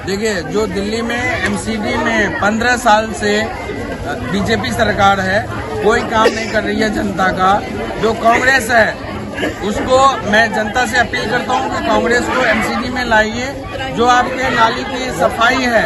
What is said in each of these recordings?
देखिए, जो दिल्ली में एमसीडी में 15 साल से बीजेपी सरकार है, कोई काम नहीं कर रही है जनता का। जो कांग्रेस है उसको मैं जनता से अपील करता हूं कि कांग्रेस को एमसीडी में लाइए। जो आपके नाली की सफाई है,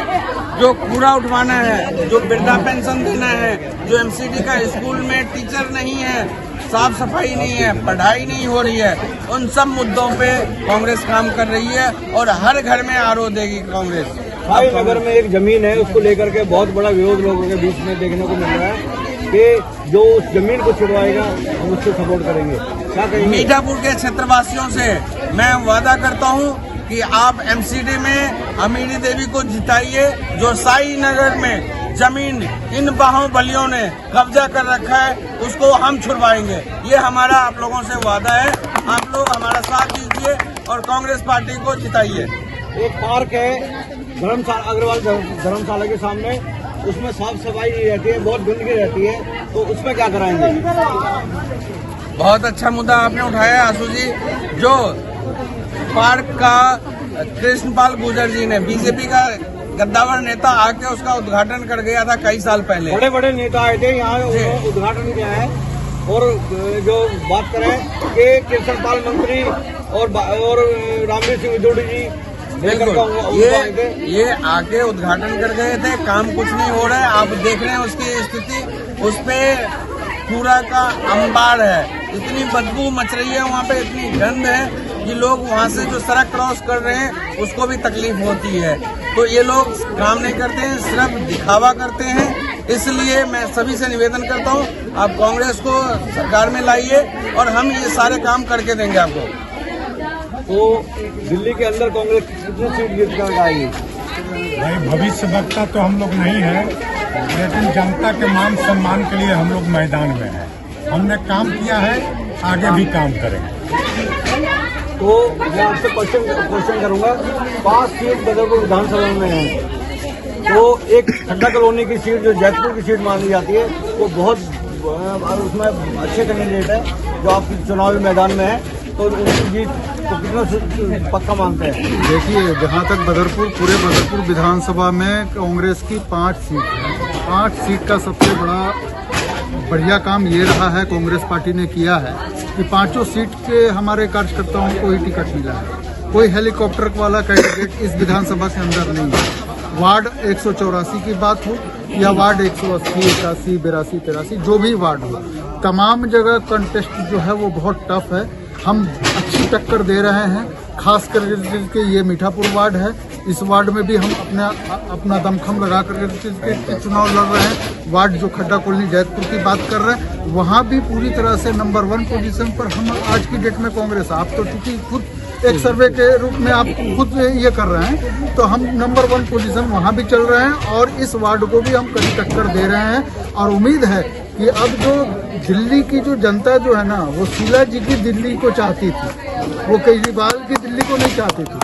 जो कूड़ा उठवाना है, जो वृद्धा पेंशन देना है, जो एमसीडी का स्कूल में टीचर नहीं है, साफ सफाई नहीं है, पढ़ाई नहीं हो रही है, उन सब मुद्दों पे कांग्रेस काम कर रही है और हर घर में आरओ देगी कांग्रेस। भाई नगर में एक जमीन है, उसको लेकर के बहुत बड़ा विरोध लोगों के बीच में देखने को मिल रहा है कि जो उस जमीन को छुड़वाएगा हम उसको सपोर्ट करेंगे। क्या कहेंगे? मीठापुर के क्षेत्रवासियों से मैं वादा करता हूं कि आप एमसीडी में अमीरी देवी को जिताइए। जो साई नगर में जमीन इन बाहुबलियों ने कब्जा कर रखा है, उसको हम छुड़वाएंगे। ये हमारा आप लोगों से वादा है। आप लोग हमारा साथ दीजिए और कांग्रेस पार्टी को जिताइए। एक पार्क है धर्मशाला, अग्रवाल धर्मशाला के सामने, उसमें साफ सफाई नहीं रहती है, बहुत गंदगी रहती है, तो उसमें क्या कराएंगे? बहुत अच्छा मुद्दा आपने उठाया आशु जी। जो पार्क का कृष्णपाल गुर्जर जी ने, बीजेपी का गद्दावर नेता आके उसका उद्घाटन कर गया था कई साल पहले। बड़े बड़े नेता आए थे यहाँ, उद्घाटन किया है। और जो बात करें कि कृष्णपाल मंत्री और रामवीर सिंह जोड़ी जी बिल्कुल ये आके उद्घाटन कर गए थे, काम कुछ नहीं हो रहा है। आप देख रहे हैं उसकी स्थिति, उस पे कूड़ा का अंबार है, इतनी बदबू मच रही है वहाँ पे, इतनी गंद है कि लोग वहाँ से जो सड़क क्रॉस कर रहे हैं उसको भी तकलीफ होती है। तो ये लोग काम नहीं करते हैं, सिर्फ दिखावा करते हैं। इसलिए मैं सभी से निवेदन करता हूँ, आप कांग्रेस को सरकार में लाइए और हम ये सारे काम करके देंगे आपको। तो दिल्ली के अंदर कांग्रेस कितनी सीट जीत कर आएगी? भाई भविष्य वक्ता तो हम लोग नहीं है, लेकिन जनता के मान सम्मान के लिए हम लोग मैदान में हैं। हमने काम किया है, आगे भी काम करेंगे। तो मैं आपसे क्वेश्चन करूंगा, 5 सीट बदरपुर विधानसभा में है, तो एक खड्डा कॉलोनी की सीट जो जयपुर की सीट मानी जाती है, वो बहुत उसमें अच्छे कैंडिडेट है जो आपकी चुनावी मैदान में है, तो उनकी जीत तो कितना पक्का मानते हैं? देखिए, जहाँ तक पूरे बदरपुर विधानसभा में कांग्रेस की 5 सीट है। 5 सीट का सबसे बढ़िया काम ये रहा है, कांग्रेस पार्टी ने किया है कि 5 सीट के हमारे कार्यकर्ताओं को ही टिकट मिला है। कोई हेलीकॉप्टर वाला कैंडिडेट इस विधानसभा के अंदर नहीं है। वार्ड 184 की बात हो या वार्ड 180, 81, 82, 83, जो भी वार्ड हो, तमाम जगह कंटेस्ट जो है वो बहुत टफ है। हम अच्छी टक्कर दे रहे हैं, खास करके ये मीठापुर वार्ड है, इस वार्ड में भी हम अपना दमखम लगा करके चुनाव लड़ रहे हैं। वार्ड जो खड्डा कॉलोनी जयपुर की बात कर रहे हैं, वहाँ भी पूरी तरह से नंबर 1 पोजीशन पर हम आज की डेट में कांग्रेस। आप तो चूंकि खुद एक सर्वे के रूप में आप खुद ये कर रहे हैं, तो हम नंबर 1 पोजीशन वहाँ भी चल रहे हैं और इस वार्ड को भी हम कड़ी टक्कर दे रहे हैं। और उम्मीद है कि अब जो दिल्ली की जो जनता जो है ना, वो शीला जी की दिल्ली को चाहती थी, वो केजरीवाल की दिल्ली को नहीं चाहती थी।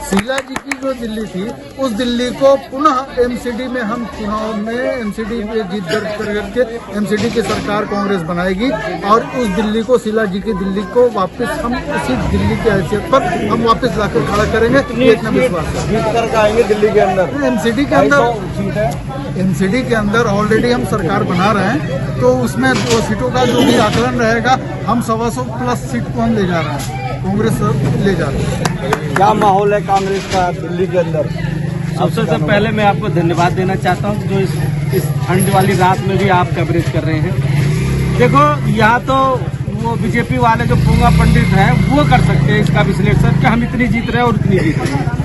शीला जी की जो दिल्ली थी, उस दिल्ली को पुनः एमसीडी में हम चुनाव में एमसीडी पे जीत दर्ज करके एमसीडी की सरकार कांग्रेस बनाएगी और उस दिल्ली को, शीला जी की दिल्ली को वापस हम उसी दिल्ली की हैसियत पर हम वापस लाकर खड़ा करेंगे। इतना विश्वास है। जीत कर आएंगे दिल्ली के अंदर। एमसीडी के अंदर ऑलरेडी हम सरकार बना रहे हैं, तो उसमें 2 सीटों का जो भी आकलन रहेगा, हम 125+ सीट को हम ले जा रहे हैं, कांग्रेस ले जा रही है। क्या माहौल है कांग्रेस का दिल्ली के अंदर? सबसे पहले मैं आपको धन्यवाद देना चाहता हूं जो इस ठंड वाली रात में भी आप कवरेज कर रहे हैं। देखो, यहाँ तो वो बीजेपी वाले जो पूंगा पंडित हैं वो कर सकते हैं इसका विश्लेषण कि हम इतनी जीत रहे हैं और उतनी जीत रहे हैं।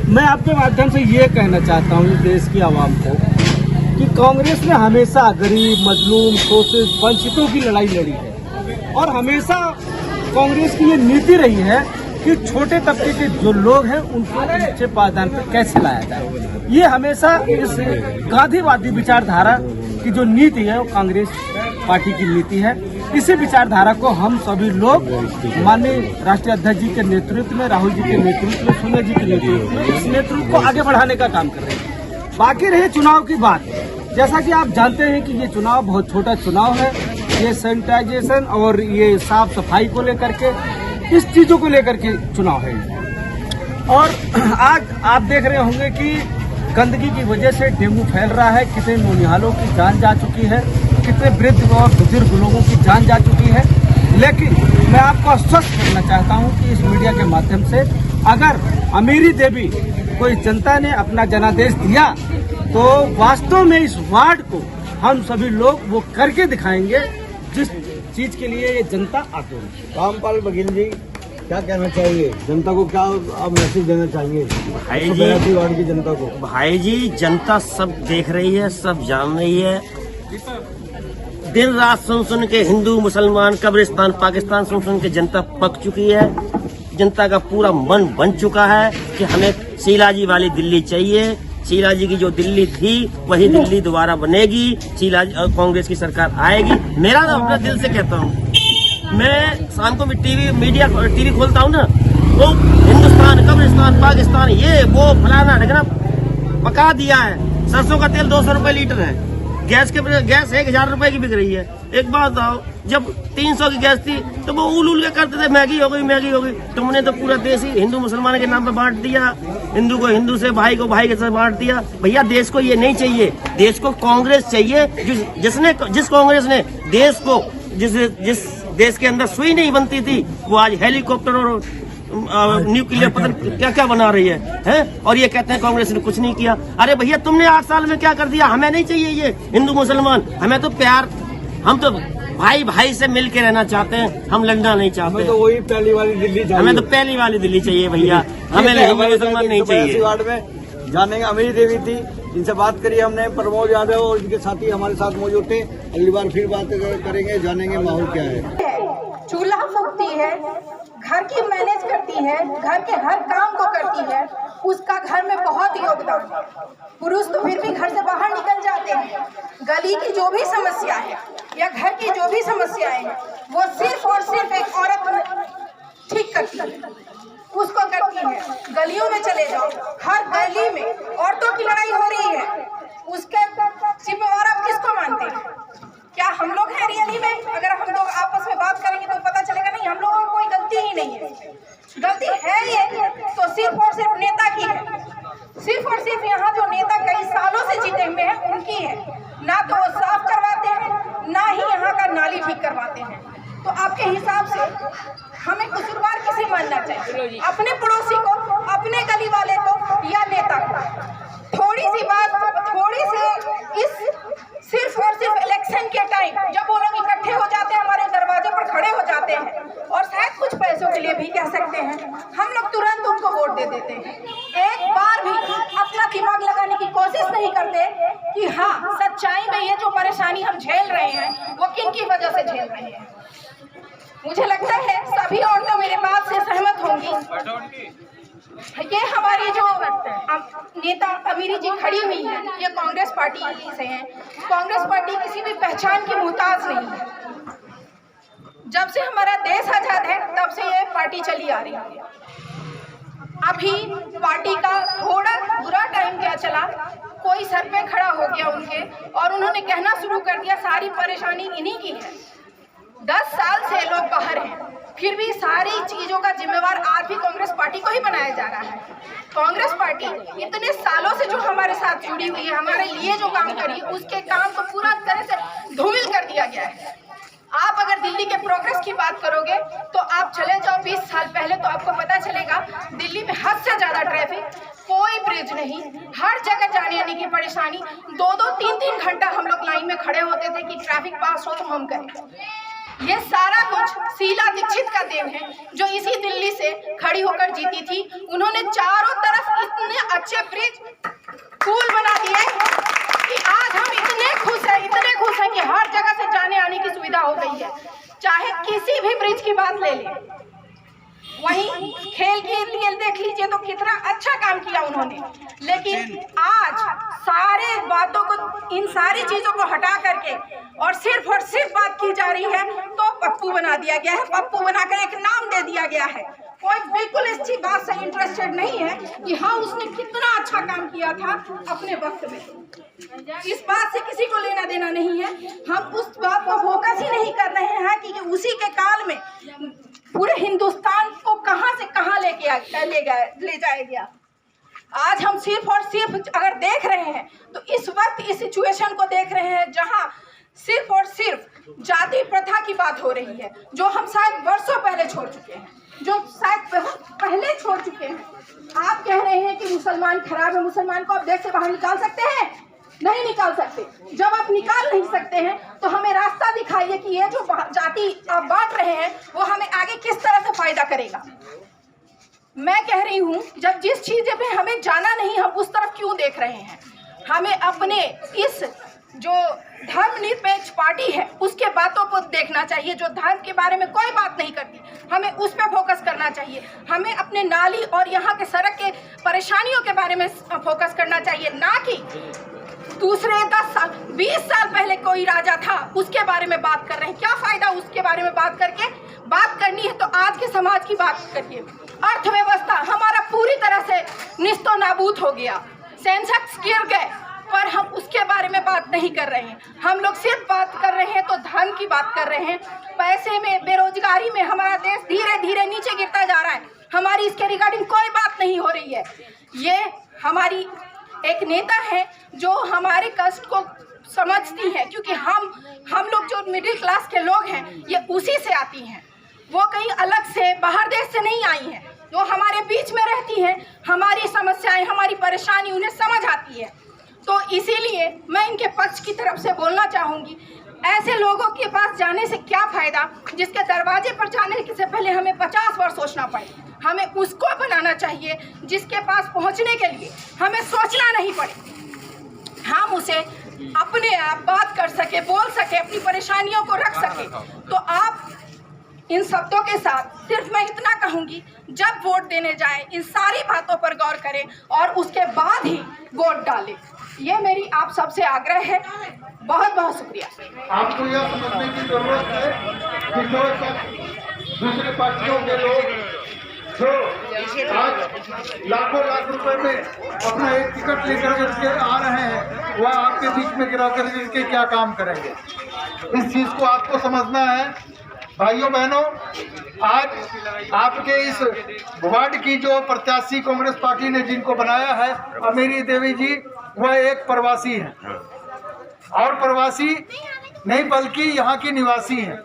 मैं आपके माध्यम से ये कहना चाहता हूँ देश की आवाम को कि कांग्रेस ने हमेशा गरीब, मजलूम, शोषित, वंचितों की लड़ाई लड़ी है और हमेशा कांग्रेस की ये नीति रही है कि छोटे तबके के जो लोग हैं उनको नीचे पायदान पर कैसे लाया जाए। ये हमेशा इस गांधीवादी विचारधारा की जो नीति है वो कांग्रेस पार्टी की नीति है। इसी विचारधारा को हम सभी लोग माननीय राष्ट्रीय अध्यक्ष जी के नेतृत्व में, राहुल जी के नेतृत्व में, सोनिया जी के नेतृत्व में इस नेतृत्व को आगे बढ़ाने का काम कर रहे हैं। बाकी रही चुनाव की बात, जैसा कि आप जानते हैं कि ये चुनाव बहुत छोटा चुनाव है। ये सैनिटाइजेशन और ये साफ सफाई को लेकर के, इस चीजों को लेकर के चुनाव है। और आज आप देख रहे होंगे कि गंदगी की वजह से डेंगू फैल रहा है। कितने नौनिहालों की जान जा चुकी है, कितने वृद्ध और बुजुर्ग लोगों की जान जा चुकी है। लेकिन मैं आपको आश्वस्त करना चाहता हूं कि इस मीडिया के माध्यम से अगर अमीरी देवी कोई जनता ने अपना जनादेश दिया तो वास्तव में इस वार्ड को हम सभी लोग वो करके दिखाएंगे जिस चीज के लिए ये जनता आतुर है। रामपाल बघेल जी क्या कहना चाहिए जनता को, क्या आप मैसेज देना चाहेंगे भाई जी, वार्ड की जनता को? भाई जी, जनता सब देख रही है, सब जान रही है। दिन रात सुन के हिंदू मुसलमान कब्रिस्तान पाकिस्तान सुन के जनता पक चुकी है। जनता का पूरा मन बन चुका है कि हमें शीला जी वाली दिल्ली चाहिए। शीला जी की जो दिल्ली थी वही दिल्ली दोबारा बनेगी। शीला कांग्रेस की सरकार आएगी। मेरा ना अपने दिल से कहता हूँ, मैं शाम को टीवी खोलता हूँ ना, वो हिंदुस्तान कब्रिस्तान पाकिस्तान ये वो फलाना ढगना पका दिया है। सरसों का तेल 200 रुपए लीटर है, गैस 1000 रुपए की बिक रही है। एक बात बताओ, जब 300 की गैस थी तो वो उल के करते थे मैगी हो गई। तुमने तो पूरा देश ही हिंदू मुसलमान के नाम पे बांट दिया, हिंदू को हिंदू से, भाई को भाई के साथ बांट दिया। भैया देश को ये नहीं चाहिए, देश को कांग्रेस चाहिए। जिस कांग्रेस ने देश को जिस देश के अंदर सुई नहीं बनती थी वो आज हेलीकॉप्टर और न्यूक्लियर पता क्या क्या बना रही है? और ये कहते हैं कांग्रेस ने कुछ नहीं किया। अरे भैया तुमने 8 साल में क्या कर दिया? हमें नहीं चाहिए ये हिंदू मुसलमान, हमें तो प्यार, हम तो भाई भाई से मिल के रहना चाहते हैं, हम लड़ना नहीं चाहते। हमें तो वही पहली वाली दिल्ली चाहिए, हमें तो पहली वाली दिल्ली चाहिए भैया, हमें हिंदू मुसलमान नहीं चाहिए। वार्ड में जानेंगे अमीरी देवी थी, इनसे बात करी हमने, प्रमोद यादव और इनके साथी हमारे साथ मौजूद थे। अगली बार फिर बात करेंगे, जानेंगे माहौल क्या है। चूल्हा फूकती है, घर की मैनेज करती है, घर के हर काम को करती है, उसका घर में बहुत योगदान है। पुरुष तो फिर भी घर से बाहर निकल जाते हैं। गली की जो भी समस्या है या घर की जो भी समस्याएं हैं वो सिर्फ और सिर्फ एक औरत ठीक करती है, उसको करती है। गलियों में चले जाओ, हर गली में औरतों की लड़ाई हो रही है, उसके जिम्मेवार आप किसको मानते हैं? क्या हम लोग हैं रियली में? अगर हम लोग आपस में बात करेंगे तो पता चलेगा नहीं, हम लोगों को कोई गलती ही नहीं है। गलती है ये तो सिर्फ और सिर्फ नेता की है। सिर्फ और सिर्फ यहाँ जो नेता कई सालों से जीते हुए हैं उनकी है। ना तो वो साफ करवाते हैं, ना ही यहाँ का नाली ठीक करवाते हैं। तो आपके हिसाब से हमें कसूरवार किसे मानना चाहिए? अपने पड़ोसी को, अपने गली वाले को, या नेता को? थोड़ी सी बात, थोड़ी सी इस सिर्फ और सिर्फ इलेक्शन के टाइम जब वो लोग इकट्ठे हो जाते हैं, हमारे दरवाजे पर खड़े हो जाते हैं और शायद कुछ पैसों के लिए भी कह सकते हैं, हम लोग तुरंत उनको वोट दे देते हैं। एक बार भी अपना दिमाग लगाने की कोशिश नहीं करते कि हाँ सच्चाई में ये जो परेशानी हम झेल रहे हैं वो किन की वजह से झेल रहे हैं। मुझे लगता है सभी औरतें मेरे बात से सहमत होंगी। ये हमारी जो नेता अमीरी जी खड़ी हुई है, ये कांग्रेस पार्टी से हैं। कांग्रेस पार्टी किसी भी पहचान की मुहताज नहीं है। जब से हमारा देश आजाद है तब से ये पार्टी चली आ रही है। अभी पार्टी का थोड़ा बुरा टाइम क्या चला, कोई सर पे खड़ा हो गया उनके और उन्होंने कहना शुरू कर दिया सारी परेशानी इन्हीं की है। 10 साल से लोग बाहर हैं, फिर भी सारी चीजों का जिम्मेवार आज भी कांग्रेस पार्टी को ही बनाया जा रहा है। कांग्रेस पार्टी इतने सालों से जो हमारे साथ जुड़ी हुई है, हमारे लिए जो काम करी, उसके काम को पूरा तरह से धूमिल कर दिया गया है। आप अगर दिल्ली के प्रोग्रेस की बात करोगे तो आप चले जाओ 20 साल पहले तो आपको पता चलेगा दिल्ली में हद से ज्यादा ट्रैफिक, कोई ब्रिज नहीं, हर जगह जाने आने की परेशानी। 2-2, 3-3 घंटा हम लोग लाइन में खड़े होते थे कि ट्रैफिक पास हो तो हम करें। ये सारा कुछ शीला दीक्षित का देन है जो इसी दिल्ली से खड़ी होकर जीती थी। उन्होंने चारों तरफ इतने अच्छे ब्रिज, पुल बना दिए कि आज हम इतने खुश हैं कि हर जगह से जाने आने की सुविधा हो गई है। चाहे किसी भी ब्रिज की बात ले लें, वहीं खेल के लिए देख लीजिए तो कितना अच्छा काम किया उन्होंने। लेकिन आज सारे बातों को, इन सारी चीजों को हटा करके और सिर्फ बात की जा रही है तो पप्पू बना दिया गया है। पप्पू बनाकर एक नाम दे दिया गया है। कोई बिल्कुल इस बात से इंटरेस्टेड नहीं है कि हाँ उसने कितना अच्छा काम किया था अपने वक्त में। इस बात से किसी को लेना देना नहीं है। हम उस बात को फोकस ही नहीं कर रहे हैं कि उसी के काल में पूरे हिंदुस्तान को कहां से कहां ले जाया गया। आज हम सिर्फ और सिर्फ अगर देख रहे हैं तो इस वक्त इस सिचुएशन को देख रहे हैं जहां सिर्फ और सिर्फ जाति प्रथा की बात हो रही है, जो हम शायद वर्षों पहले छोड़ चुके हैं, जो शायद बहुत पहले छोड़ चुके हैं। आप कह रहे हैं कि मुसलमान खराब है, मुसलमान को आप देश से बाहर निकाल सकते हैं? नहीं निकाल सकते। जब आप निकाल नहीं सकते हैं तो हमें रास्ता दिखाइए कि ये जो जाति आप बांट रहे हैं वो हमें आगे किस तरह से फायदा करेगा। मैं कह रही हूँ जब जिस चीज़ पे हमें जाना नहीं, हम उस तरफ क्यों देख रहे हैं? हमें अपने इस जो धर्मनिरपेक्ष पार्टी है उसके बातों को देखना चाहिए, जो धर्म के बारे में कोई बात नहीं करती, हमें उस पर फोकस करना चाहिए। हमें अपने नाली और यहाँ के सड़क के परेशानियों के बारे में फोकस करना चाहिए, ना कि दूसरे 10 साल 20 साल पहले कोई राजा था उसके बारे में बात कर रहे हैं। क्या फायदा उसके बारे में बात करके? बात करनी है तो आज के समाज की बात करिए। अर्थव्यवस्था हमारा पूरी तरह से निस्तो नाबूद हो गया, सेंसेक्स गिर गए, पर हम उसके बारे में बात नहीं कर रहे हैं। हम लोग सिर्फ बात कर रहे हैं तो धर्म की बात कर रहे हैं। पैसे में, बेरोजगारी में हमारा देश धीरे धीरे नीचे गिरता जा रहा है, हमारी इसके रिगार्डिंग कोई बात नहीं हो रही है। ये हमारी एक नेता है जो हमारे कष्ट को समझती है, क्योंकि हम लोग जो मिडिल क्लास के लोग हैं ये उसी से आती हैं, वो कहीं अलग से बाहर देश से नहीं आई हैं, जो हमारे बीच में रहती हैं। हमारी समस्याएं, हमारी परेशानी उन्हें समझ आती है। तो इसीलिए मैं इनके पक्ष की तरफ से बोलना चाहूँगी, ऐसे लोगों के पास जाने से क्या फ़ायदा जिसके दरवाजे पर जाने से पहले हमें 50 बार सोचना पड़े। हमें उसको बनाना चाहिए जिसके पास पहुंचने के लिए हमें सोचना नहीं पड़े, हम उसे अपने आप बात कर सके, बोल सके, अपनी परेशानियों को रख सके। तो आप इन शब्दों के साथ सिर्फ मैं इतना कहूँगी, जब वोट देने जाएं इन सारी बातों पर गौर करें और उसके बाद ही वोट डालें। ये मेरी आप सबसे आग्रह है। बहुत बहुत शुक्रिया। आपको यह समझने की जरूरत है कि जो दूसरे पार्टियों के लोग जो आज लाखों लाख रुपए में अपना एक टिकट लेकर के आ रहे हैं, वह आपके बीच में गिरा कर के क्या काम करेंगे। इस चीज को आपको समझना है भाइयों बहनों। आज आपके इस वार्ड की जो प्रत्याशी कांग्रेस पार्टी ने जिनको बनाया है, अमीरी देवी जी, वह एक प्रवासी है, और प्रवासी नहीं बल्कि यहाँ की निवासी हैं,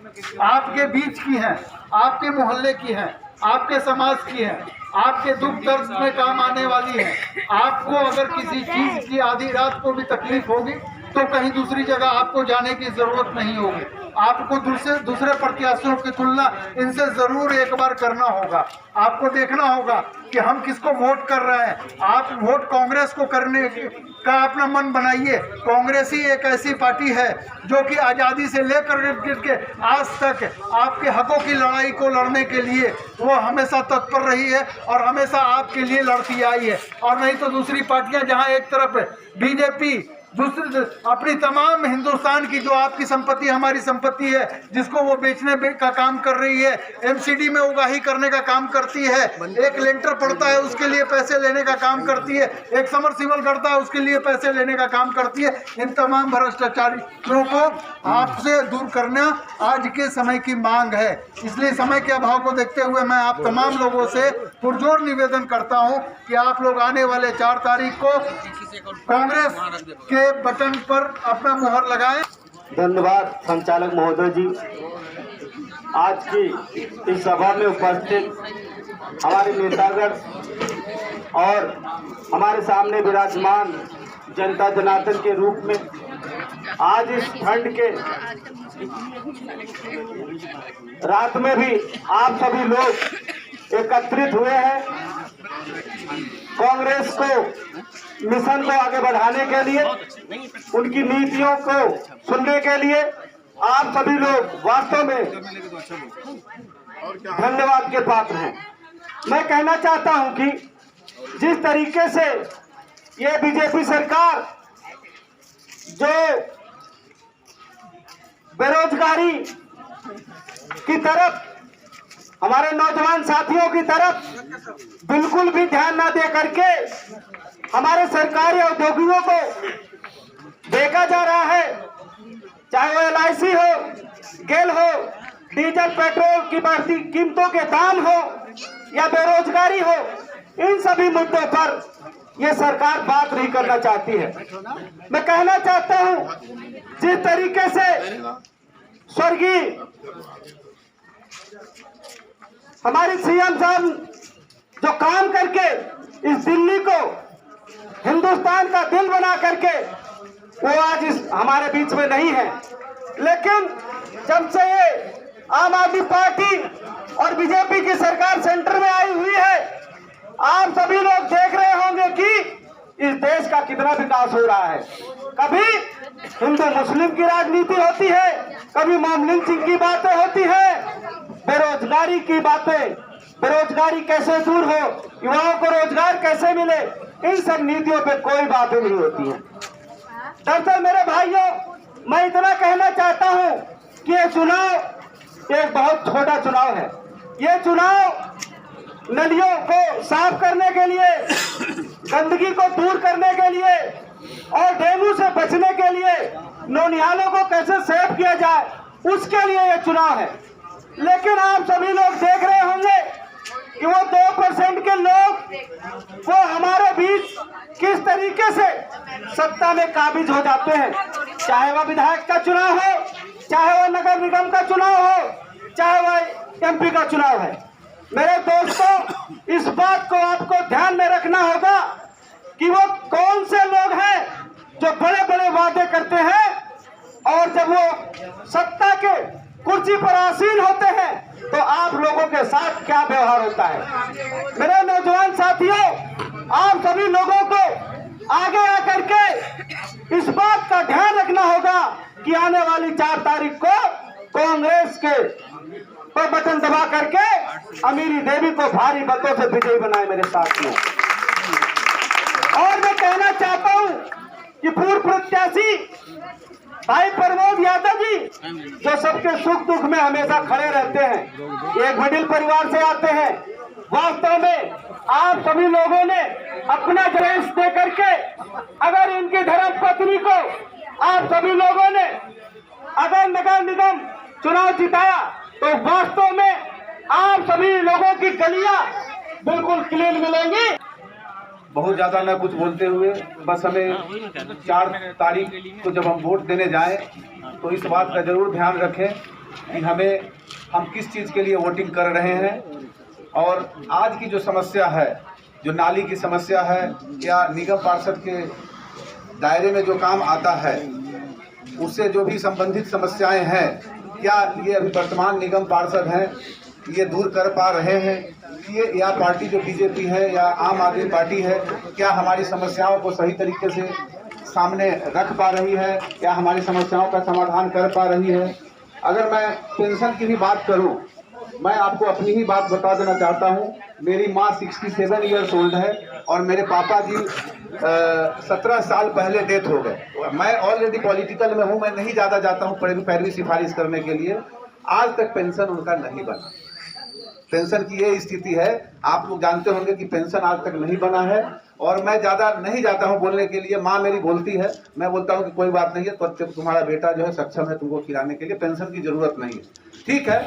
आपके बीच की हैं, आपके मोहल्ले की हैं, आपके समाज की हैं, आपके दुख दर्द में काम आने वाली हैं। आपको अगर किसी चीज की आधी रात को भी तकलीफ होगी तो कहीं दूसरी जगह आपको जाने की जरूरत नहीं होगी। आपको दूसरे प्रत्याशियों की तुलना इनसे जरूर एक बार करना होगा। आपको देखना होगा कि हम किसको वोट कर रहे हैं। आप वोट कांग्रेस को करने का अपना मन बनाइए। कांग्रेस ही एक ऐसी पार्टी है जो कि आज़ादी से लेकर के आज तक आपके हकों की लड़ाई को लड़ने के लिए वो हमेशा तत्पर रही है और हमेशा आपके लिए लड़ती आई है। और नहीं तो दूसरी पार्टियां जहां एक तरफ बीजेपी दूसरी अपनी तमाम हिंदुस्तान की जो आपकी संपत्ति हमारी संपत्ति है जिसको वो बेचने का काम कर रही है, एमसीडी में उगाही करने का काम करती है, एक लेंटर पड़ता है उसके लिए पैसे लेने का काम करती है, एक समरसीबल करता है उसके लिए पैसे लेने का काम करती है। इन तमाम भ्रष्टाचारियों को आपसे दूर करना आज के समय की मांग है। इसलिए समय के अभाव को देखते हुए मैं आप तमाम लोगों से पुरजोर निवेदन करता हूं कि आप लोग आने वाले 4 तारीख को कांग्रेस के बटन पर अपना मुहर लगाएं। धन्यवाद संचालक महोदय जी। आज की इस सभा में उपस्थित हमारे नेतागण और हमारे सामने विराजमान जनता जनार्दन के रूप में आज इस ठंड के रात में भी आप सभी लोग एकत्रित हुए हैं कांग्रेस को मिशन को आगे बढ़ाने के लिए, उनकी नीतियों को सुनने के लिए। आप सभी लोग वास्तव में धन्यवाद के पात्र हैं। मैं कहना चाहता हूं कि जिस तरीके से ये बीजेपी सरकार जो बेरोजगारी की तरफ, हमारे नौजवान साथियों की तरफ बिल्कुल भी ध्यान ना दे करके हमारे सरकारी औद्योगिकों को देखा जा रहा है, चाहे वो LIC हो, गेल हो, डीजल पेट्रोल की बढ़ती कीमतों के दाम हो या बेरोजगारी हो, इन सभी मुद्दों पर ये सरकार बात नहीं करना चाहती है। मैं कहना चाहता हूं, जिस तरीके से स्वर्गीय हमारे सीएम साहब जो काम करके इस दिल्ली को हिंदुस्तान का दिल बना करके वो आज इस हमारे बीच में नहीं है, लेकिन जब से ये आम आदमी पार्टी और बीजेपी की सरकार सेंटर में आई हुई है, आप सभी लोग देख रहे होंगे कि इस देश का कितना विकास हो रहा है। कभी हिंदू मुस्लिम की राजनीति होती है, कभी मॉब लिंचिंग की बातें होती है, बेरोजगारी की बातें, बेरोजगारी कैसे दूर हो, युवाओं को रोजगार कैसे मिले, इन सब नीतियों पे कोई बातें नहीं होती है। दरअसल मेरे भाइयों, मैं इतना कहना चाहता हूं कि ये चुनाव एक बहुत छोटा चुनाव है। ये चुनाव नदियों को साफ करने के लिए, गंदगी को दूर करने के लिए और डेंगू से बचने के लिए, नौनिहालों को कैसे सेव किया जाए, उसके लिए ये चुनाव है। लेकिन आप सभी लोग देख रहे होंगे कि वो 2% के लोग वो हमारे बीच किस तरीके से सत्ता में काबिज हो जाते हैं। चाहे वह विधायक का चुनाव हो, चाहे वह नगर निगम का चुनाव हो, चाहे वह एमपी का चुनाव है। मेरे दोस्तों, इस बात को आपको ध्यान में रखना होगा कि वो कौन से लोग हैं जो बड़े बड़े वादे करते हैं और जब वो सत्ता के कुर्सी पर आसीन होते हैं तो आप लोगों के साथ क्या व्यवहार होता है। मेरे नौजवान साथियों, आप सभी लोगों को आगे आकर के इस बात का ध्यान रखना होगा कि आने वाली 4 तारीख को कांग्रेस के पर बटन दबा करके अमीरी देवी को भारी मतों से विजयी बनाए मेरे साथियों। और मैं कहना चाहता हूं कि पूर्व प्रत्याशी भाई प्रमोद यादव जी, जो सबके सुख दुख में हमेशा खड़े रहते हैं, एक मिडिल परिवार से आते हैं, वास्तव में आप सभी लोगों ने अपना जरेस दे करके अगर इनकी धर्म पत्नी को आप सभी लोगों ने अगर नगर निगम चुनाव जिताया तो वास्तव में आप सभी लोगों की गलियां बिल्कुल क्लीन मिलेंगी। बहुत ज्यादा न कुछ बोलते हुए, बस हमें 4 तारीख को जब हम वोट देने जाएं तो इस बात का जरूर ध्यान रखें कि हम किस चीज़ के लिए वोटिंग कर रहे हैं। और आज की जो समस्या है, जो नाली की समस्या है या निगम पार्षद के दायरे में जो काम आता है, उससे जो भी संबंधित समस्याएं हैं, क्या ये अभी वर्तमान निगम पार्षद हैं ये दूर कर पा रहे हैं? ये या पार्टी जो बीजेपी है या आम आदमी पार्टी है, क्या हमारी समस्याओं को सही तरीके से सामने रख पा रही है, या हमारी समस्याओं का समाधान कर पा रही है? अगर मैं पेंशन की भी बात करूं, मैं आपको अपनी ही बात बता देना चाहता हूं। मेरी माँ 67 ईयर्स ओल्ड है और मेरे पापा जी 17 साल पहले डेथ हो गए। मैं ऑलरेडी पॉलिटिकल में हूं, मैं नहीं ज़्यादा जाता हूं पैरवी सिफारिश करने के लिए। आज तक पेंशन उनका नहीं बना। पेंशन की ये स्थिति है, आप लोग जानते होंगे कि पेंशन आज तक नहीं बना है। और मैं ज़्यादा नहीं जाता हूं बोलने के लिए, माँ मेरी बोलती है, मैं बोलता हूं कि कोई बात नहीं है, तो तुम्हारा बेटा जो है सक्षम है तुमको खिलाने के लिए, पेंशन की जरूरत नहीं है। ठीक है,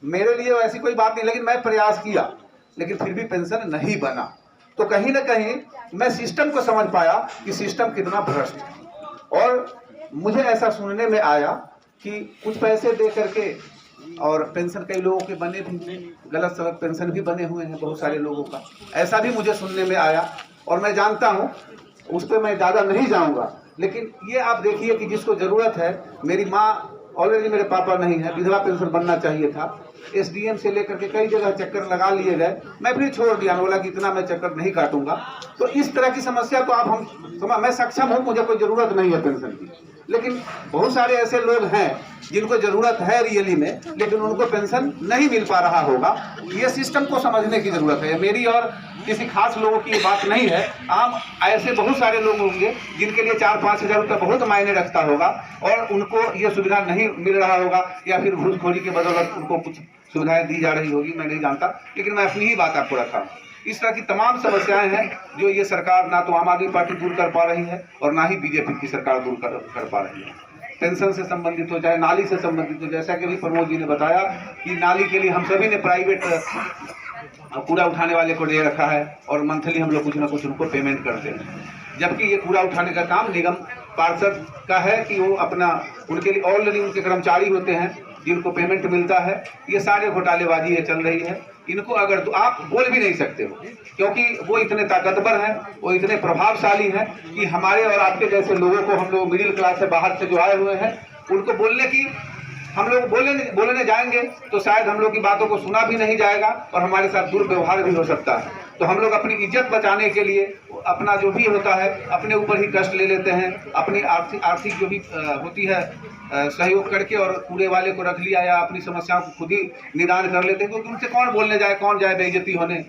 मेरे लिए ऐसी कोई बात नहीं, लेकिन मैं प्रयास किया, लेकिन फिर भी पेंशन नहीं बना। तो कहीं ना कहीं मैं सिस्टम को समझ पाया कि सिस्टम कितना भ्रष्ट है। और मुझे ऐसा सुनने में आया कि कुछ पैसे दे करके, और पेंशन कई लोगों के बने भी, गलत सलत पेंशन भी बने हुए हैं बहुत सारे लोगों का, ऐसा भी मुझे सुनने में आया। और मैं जानता हूं, उस पर मैं ज़्यादा नहीं जाऊंगा, लेकिन ये आप देखिए कि जिसको ज़रूरत है, मेरी माँ ऑलरेडी, मेरे पापा नहीं है, विधवा पेंशन बनना चाहिए था। एसडीएम से लेकर के कई जगह चक्कर लगा लिए गए, मैं फिर छोड़ दिया, बोला कि इतना मैं चक्कर नहीं काटूंगा। तो इस तरह की समस्या तो मैं सक्षम हूँ, मुझे कोई ज़रूरत नहीं है पेंशन की, लेकिन बहुत सारे ऐसे लोग हैं जिनको ज़रूरत है रियली में, लेकिन उनको पेंशन नहीं मिल पा रहा होगा। ये सिस्टम को समझने की ज़रूरत है। मेरी और किसी खास लोगों की बात नहीं है, आम ऐसे बहुत सारे लोग होंगे जिनके लिए 4-5 हज़ार रुपये बहुत मायने रखता होगा और उनको ये सुविधा नहीं मिल रहा होगा, या फिर घूसखोरी के बदौलत उनको कुछ सुविधाएं दी जा रही होगी, मैं नहीं जानता, लेकिन मैं अपनी ही बात आपको रखा। इस तरह की तमाम समस्याएं हैं जो ये सरकार ना तो आम आदमी पार्टी दूर कर पा रही है और ना ही बीजेपी की सरकार दूर कर पा रही है। पेंशन से संबंधित हो, चाहे नाली से संबंधित हो। जैसा कि अभी प्रमोद जी ने बताया कि नाली के लिए हम सभी ने प्राइवेट कूड़ा उठाने वाले को दे रखा है और मंथली हम लोग कुछ ना कुछ उनको पेमेंट करते हैं, जबकि ये कूड़ा उठाने का काम निगम पार्षद का है कि वो अपना, उनके लिए ऑलरेडी उनके कर्मचारी होते हैं जिनको पेमेंट मिलता है। ये सारे घोटालेबाजी चल रही है। इनको अगर आप बोल भी नहीं सकते हो, क्योंकि वो इतने ताकतवर हैं, वो इतने प्रभावशाली हैं कि हमारे और आपके जैसे लोगों को, हम लोग मिडिल क्लास से बाहर से जो आए हुए हैं, उनको बोलने की, हम लोग बोलने जाएंगे तो शायद हम लोग की बातों को सुना भी नहीं जाएगा और हमारे साथ दुर्व्यवहार भी हो सकता है। तो हम लोग अपनी इज्जत बचाने के लिए अपना जो भी होता है अपने ऊपर ही कष्ट ले लेते हैं, अपनी आर्थिक जो भी होती है सहयोग करके और कूड़े वाले को रख लिया या अपनी समस्याओं को खुद ही निदान कर लेते हैं, क्योंकि उनसे कौन बोलने जाए, कौन जाए बेइज्जती होने।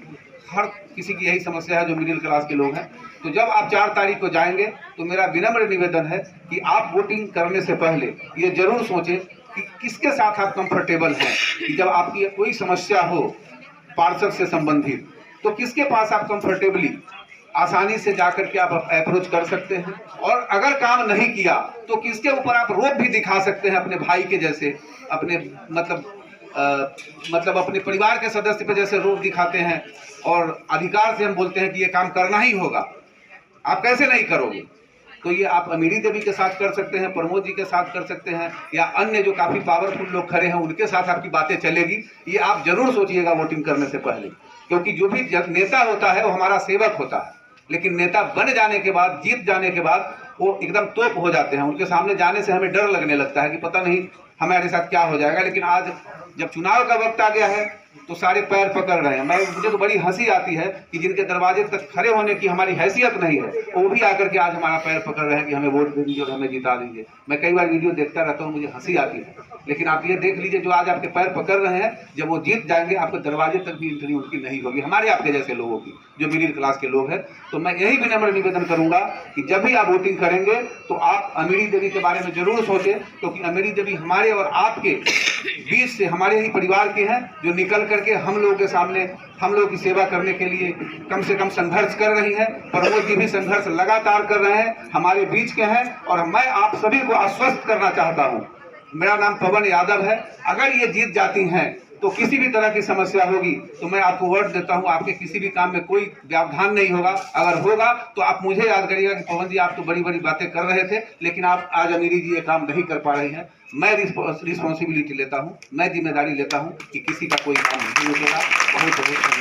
हर किसी की यही समस्या है जो मिडिल क्लास के लोग हैं। तो जब आप 4 तारीख को जाएंगे तो मेरा विनम्र निवेदन है कि आप वोटिंग करने से पहले ये जरूर सोचें कि किसके साथ आप कंफर्टेबल हैं, कि जब आपकी कोई समस्या हो पार्षद से संबंधित तो किसके पास आप कंफर्टेबली आसानी से जाकर के आप अप्रोच कर सकते हैं, और अगर काम नहीं किया तो किसके ऊपर आप रोब भी दिखा सकते हैं, अपने भाई के जैसे, अपने मतलब अपने परिवार के सदस्य पे जैसे रोब दिखाते हैं और अधिकार से हम बोलते हैं कि ये काम करना ही होगा, आप कैसे नहीं करोगे। तो ये आप अमीरी देवी के साथ कर सकते हैं, प्रमोद जी के साथ कर सकते हैं, या अन्य जो काफ़ी पावरफुल लोग खड़े हैं उनके साथ आपकी बातें चलेगी। ये आप जरूर सोचिएगा वोटिंग करने से पहले, क्योंकि जो भी नेता होता है वो हमारा सेवक होता है, लेकिन नेता बन जाने के बाद, जीत जाने के बाद वो एकदम तोप हो जाते हैं। उनके सामने जाने से हमें डर लगने लगता है कि पता नहीं हमारे साथ क्या हो जाएगा। लेकिन आज जब चुनाव का वक्त आ गया है तो सारे पैर पकड़ रहे हैं। मुझे तो बड़ी हंसी आती है कि जिनके दरवाजे तक खड़े होने की हमारी हैसियत नहीं है, वो भी आकर के आज हमारा पैर पकड़ रहे हैं कि हमें वोट दे दीजिए और हमें जिता दीजिए। मैं कई बार वीडियो देखता रहता हूँ, मुझे हंसी आती है, लेकिन आप ये देख लीजिए जो आज आपके पैर पकड़ रहे हैं, जब वो जीत जाएंगे आपके दरवाजे तक भी एंट्री उनकी नहीं होगी, हमारे आपके जैसे लोगों की, जो मिडिल क्लास के लोग हैं। तो मैं यही विनम्र निवेदन करूंगा कि जब भी आप वोटिंग करेंगे तो आप अमीरी देवी के बारे में जरूर सोचें, क्योंकि अमीरी देवी हमारे और आपके बीच से, हमारे ही परिवार के हैं, जो निकल करके हम लोगों के सामने हम लोग की सेवा करने के लिए कम से कम संघर्ष कर रही है। प्रमोद जी भी संघर्ष लगातार कर रहे हैं, हमारे बीच के हैं। और मैं आप सभी को आश्वस्त करना चाहता हूं, मेरा नाम पवन यादव है, अगर ये जीत जाती हैं तो किसी भी तरह की समस्या होगी तो मैं आपको वर्ड देता हूं, आपके किसी भी काम में कोई व्यवधान नहीं होगा। अगर होगा तो आप मुझे याद करिएगा कि पवन जी आप तो बड़ी बड़ी बातें कर रहे थे, लेकिन आप आज अमीरी जी ये काम नहीं कर पा रही हैं। मैं रिस्पॉन्सिबिलिटी लेता हूं, मैं जिम्मेदारी लेता हूं कि किसी का कोई काम नहीं रुकेगा। बहुत बहुत